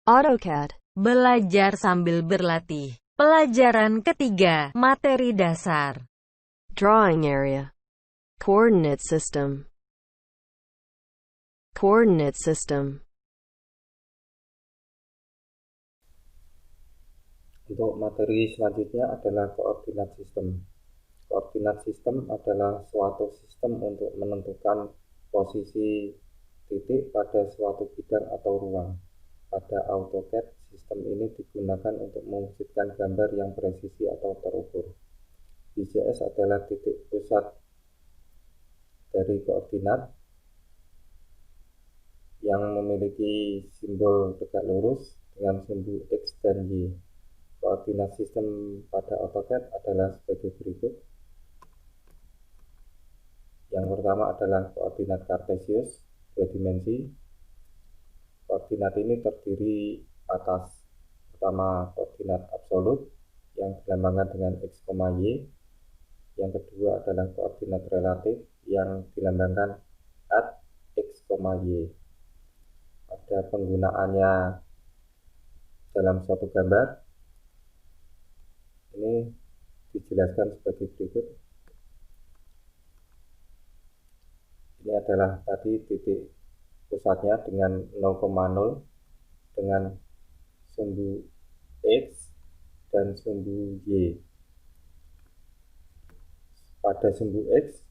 AutoCAD. Belajar sambil berlatih. Pelajaran ketiga, materi dasar. Drawing area. Coordinate system. Coordinate system. Untuk materi selanjutnya adalah koordinat sistem. Koordinat sistem adalah suatu sistem untuk menentukan posisi titik pada suatu bidang atau ruang. Pada AutoCAD, sistem ini digunakan untuk mewujudkan gambar yang presisi atau terukur. BCS adalah titik pusat dari koordinat yang memiliki simbol tegak lurus dengan sumbu X dan Y. Koordinat sistem pada AutoCAD adalah sebagai berikut. Yang pertama adalah koordinat kartesius 2 dimensi. Koordinat ini terdiri atas pertama koordinat absolut yang dilambangkan dengan X, Y. Yang kedua adalah koordinat relatif yang dilambangkan at X, Y. Pada penggunaannya dalam suatu gambar ini dijelaskan sebagai berikut. Ini adalah tadi titik pusatnya dengan 0,0 dengan sumbu X dan sumbu Y. Pada sumbu X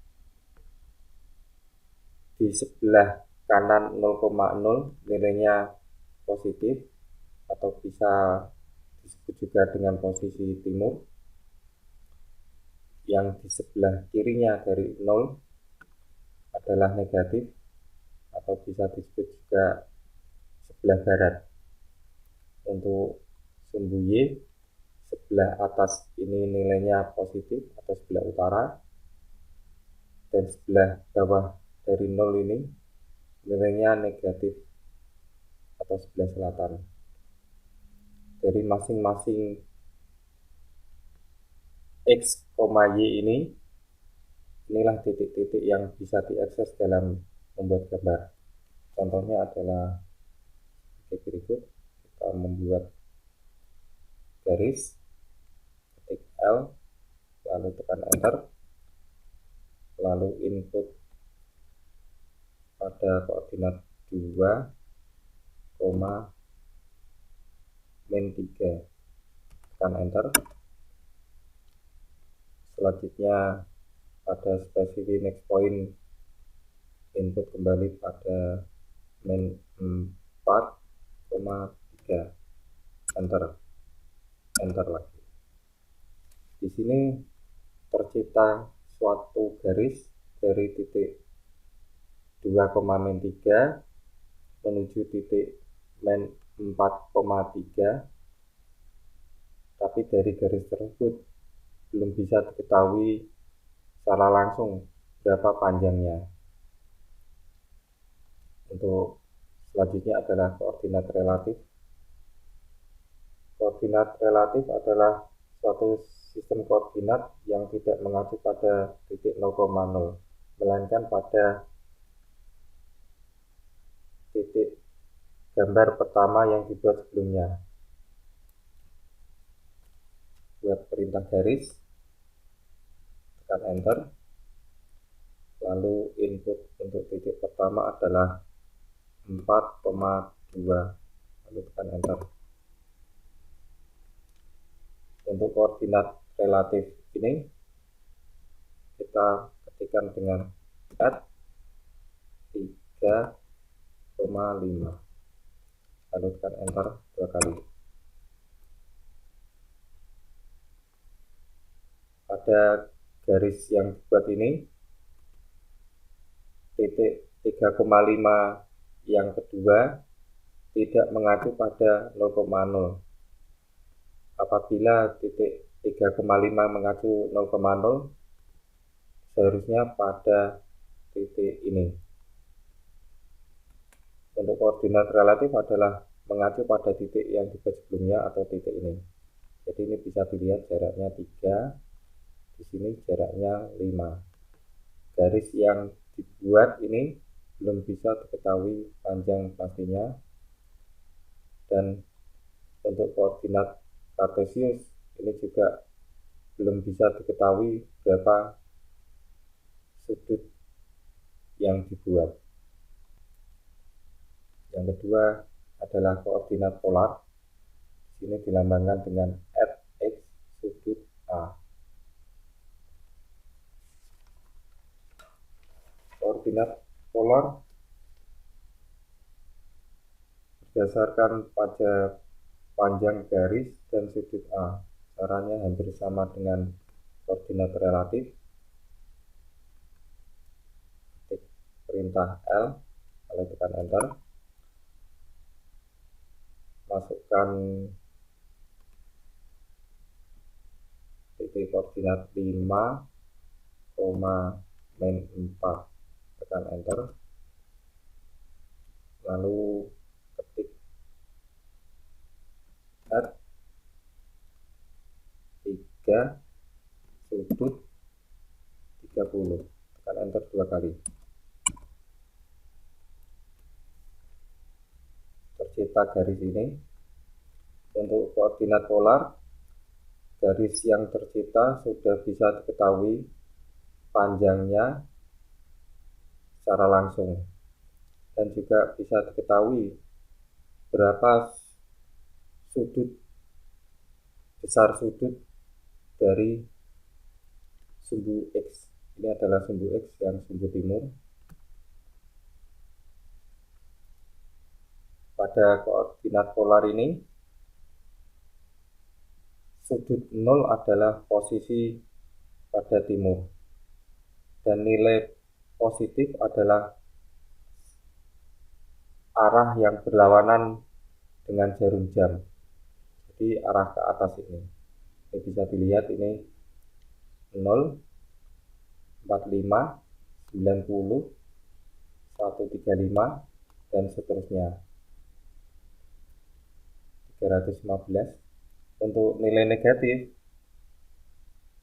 di sebelah kanan 0,0 nilainya positif atau bisa disebut juga dengan posisi timur. Yang di sebelah kirinya dari 0 adalah negatif atau bisa disebut juga sebelah barat. Untuk sumbu Y sebelah atas ini nilainya positif atau sebelah utara, dan sebelah bawah dari 0 ini nilainya negatif atau sebelah selatan. Dari masing-masing X, Y ini, inilah titik-titik yang bisa diakses dalam membuat gambar. Contohnya adalah sebagai berikut. Kita membuat garis, ketik L, lalu tekan enter, lalu input pada koordinat 2, min 3, tekan enter. Selanjutnya pada spesifik next point input kembali pada min 4,3, enter lagi. Di sini tercipta suatu garis dari titik 2,-3 menuju titik min 4,3, tapi dari garis tersebut belum bisa diketahui secara langsung berapa panjangnya. Untuk selanjutnya adalah koordinat relatif. Koordinat relatif adalah suatu sistem koordinat yang tidak mengacu pada titik 0,0, melainkan pada titik gambar pertama yang dibuat sebelumnya. Buat perintah garis, tekan enter, lalu input untuk titik pertama adalah 4,2, lalu tekan enter. Untuk koordinat relatif ini kita ketikkan dengan at 3,5, lalu tekan enter 2 kali. Pada garis yang dibuat ini, titik 3,5 yang kedua tidak mengacu pada 0,0. Apabila titik 3,5 mengacu 0,0, seharusnya pada titik ini. Untuk koordinat relatif adalah mengacu pada titik yang dibuat sebelumnya atau titik ini. Jadi ini bisa dilihat jaraknya 3, di sini jaraknya 5. Garis yang dibuat ini belum bisa diketahui panjang pastinya, dan untuk koordinat kartesius ini juga belum bisa diketahui berapa sudut yang dibuat. Yang kedua adalah koordinat polar. Di sini dilambangkan dengan @x sudut A. Koordinat polar berdasarkan pada panjang garis dan sudut A. Caranya hampir sama dengan koordinat relatif. Ketik perintah L, lalu tekan enter. Masukkan titik koordinat 5, min 4, tekan enter. Lalu ketik add 3 sudut 30, tekan enter 2 kali. Tercipta garis ini. Untuk koordinat polar, garis yang tercipta sudah bisa diketahui panjangnya secara langsung, dan juga bisa diketahui berapa besar sudut dari sumbu X. Ini adalah sumbu X yang sumbu timur. Pada koordinat polar ini, sudut 0 adalah posisi pada timur, dan nilai positif adalah arah yang berlawanan dengan jarum jam. Jadi arah ke atas ini. Ini bisa dilihat ini 0, 45, 90, 135, dan seterusnya 315. Untuk nilai negatif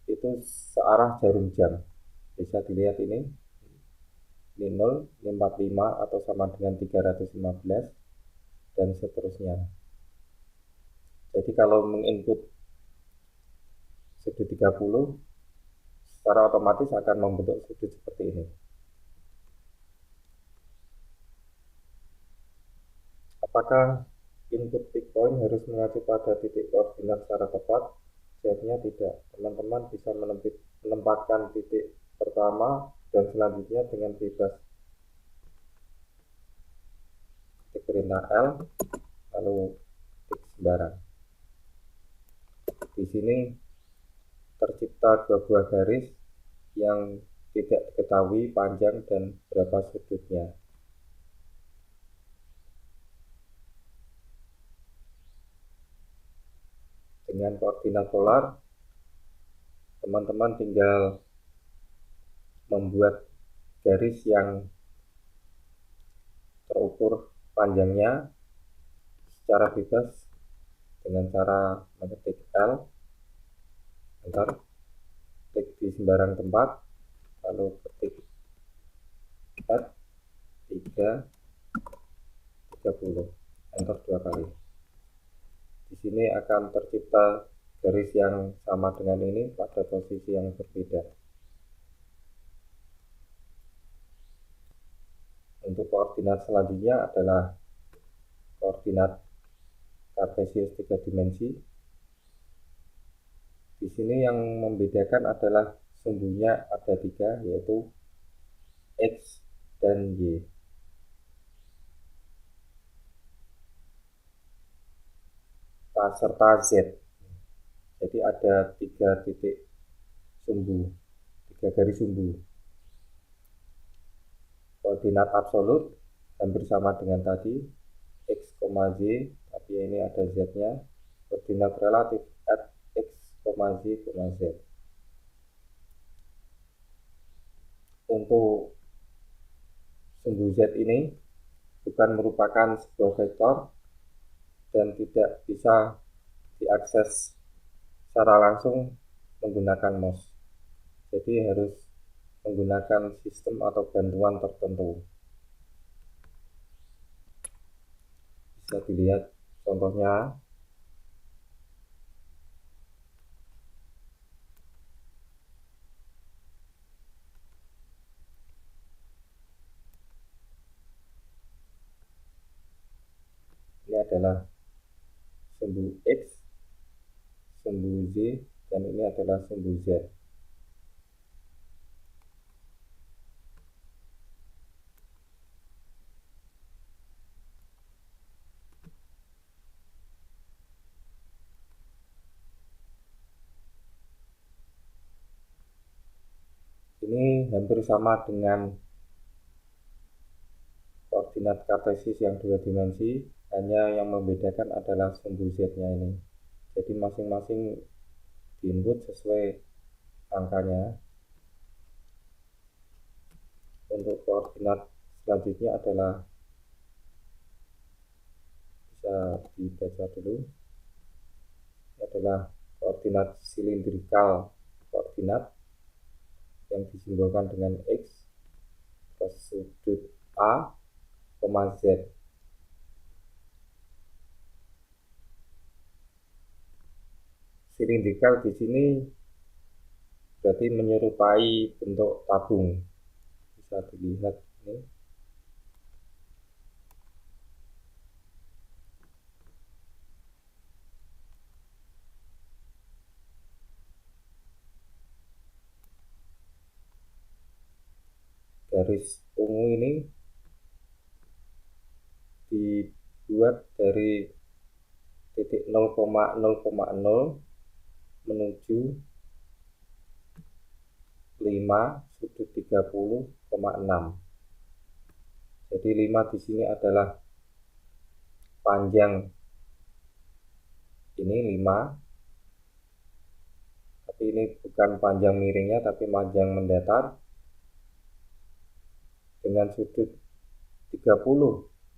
itu searah jarum jam. Bisa dilihat ini 0, 45 atau sama dengan 315, dan seterusnya. Jadi kalau menginput sudut 30, secara otomatis akan membentuk sudut seperti ini. Apakah input pick point harus mengacu pada titik koordinat secara tepat? Jawabnya tidak. Teman-teman bisa menempatkan titik pertama dan selanjutnya dengan bebas. Ketik perintah L, lalu ketik sembarang. Di sini tercipta dua buah garis yang tidak diketahui panjang dan berapa sudutnya. Dengan koordinat polar, teman-teman tinggal membuat garis yang terukur panjangnya secara bebas dengan cara mengetik L, enter, klik di sembarang tempat, lalu ketik add 3, 30, enter 2 kali. Di sini akan tercipta garis yang sama dengan ini pada posisi yang berbeda. Untuk koordinat selanjutnya adalah koordinat kartesius 3 dimensi. Di sini yang membedakan adalah sumbunya ada 3, yaitu X dan Y. Serta Z. Jadi ada 3 titik sumbu, 3 garis sumbu. Koordinat absolut hampir sama dengan tadi, X, Y, tapi ini ada Z-nya. Koordinat relatif at X, Y, Z. Untuk sumbu Z ini bukan merupakan sebuah vektor dan tidak bisa diakses secara langsung menggunakan mouse. Jadi harus menggunakan sistem atau bantuan tertentu. Bisa dilihat Contohnya, ini adalah sumbu X, sumbu Z, dan ini adalah sumbu Z. Ini hampir sama dengan koordinat kartesis yang 2 dimensi, hanya yang membedakan adalah sumbu Z-nya ini. Jadi masing-masing diinput sesuai angkanya. Untuk koordinat selanjutnya adalah, bisa dibaca dulu, ini adalah koordinat silindrikal, koordinat yang disimbolkan dengan X plus sudut A, Z. Silindrikal di sini berarti menyerupai bentuk tabung. Bisa dilihat ini. Garis ungu ini dibuat dari titik 0,0,0 menuju 5 sudut 30,6. Jadi 5 di sini adalah panjang ini 5, tapi ini bukan panjang miringnya tapi panjang mendatar, dengan sudut 30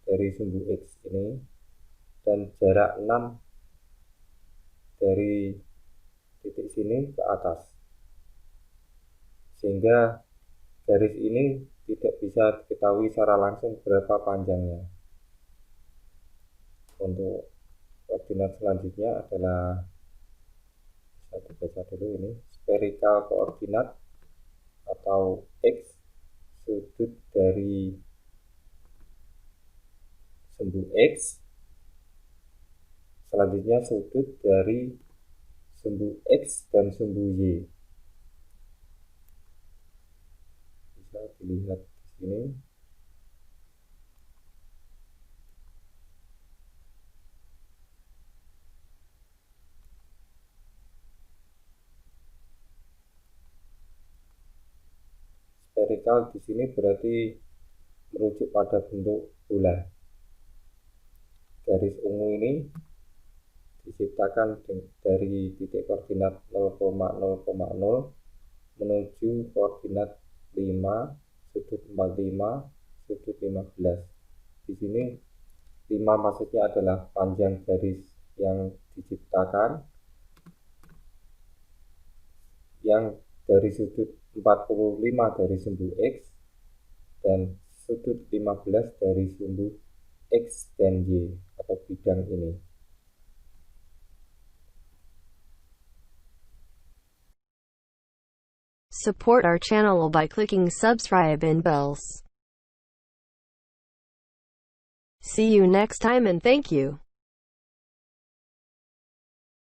dari sumbu X ini dan jarak 6 dari titik sini ke atas, sehingga garis ini tidak bisa diketahui secara langsung berapa panjangnya. Untuk koordinat selanjutnya adalah, bisa dibaca dulu ini, spherical koordinat atau X, sudut dari sumbu X, selanjutnya sudut dari sumbu X dan sumbu Y. Bisa dilihat di sini. Spherical di sini berarti merujuk pada bentuk bola. Garis ungu ini diciptakan dari titik koordinat 0,0,0 menuju koordinat 5, sudut 45, sudut 15. Di sini 5 maksudnya adalah panjang garis yang diciptakan, yang dari sudut 45 dari sumbu X dan sudut 15 dari sumbu X dan Y atau bidang ini. Support our channel by clicking subscribe and bells. See you next time and thank you.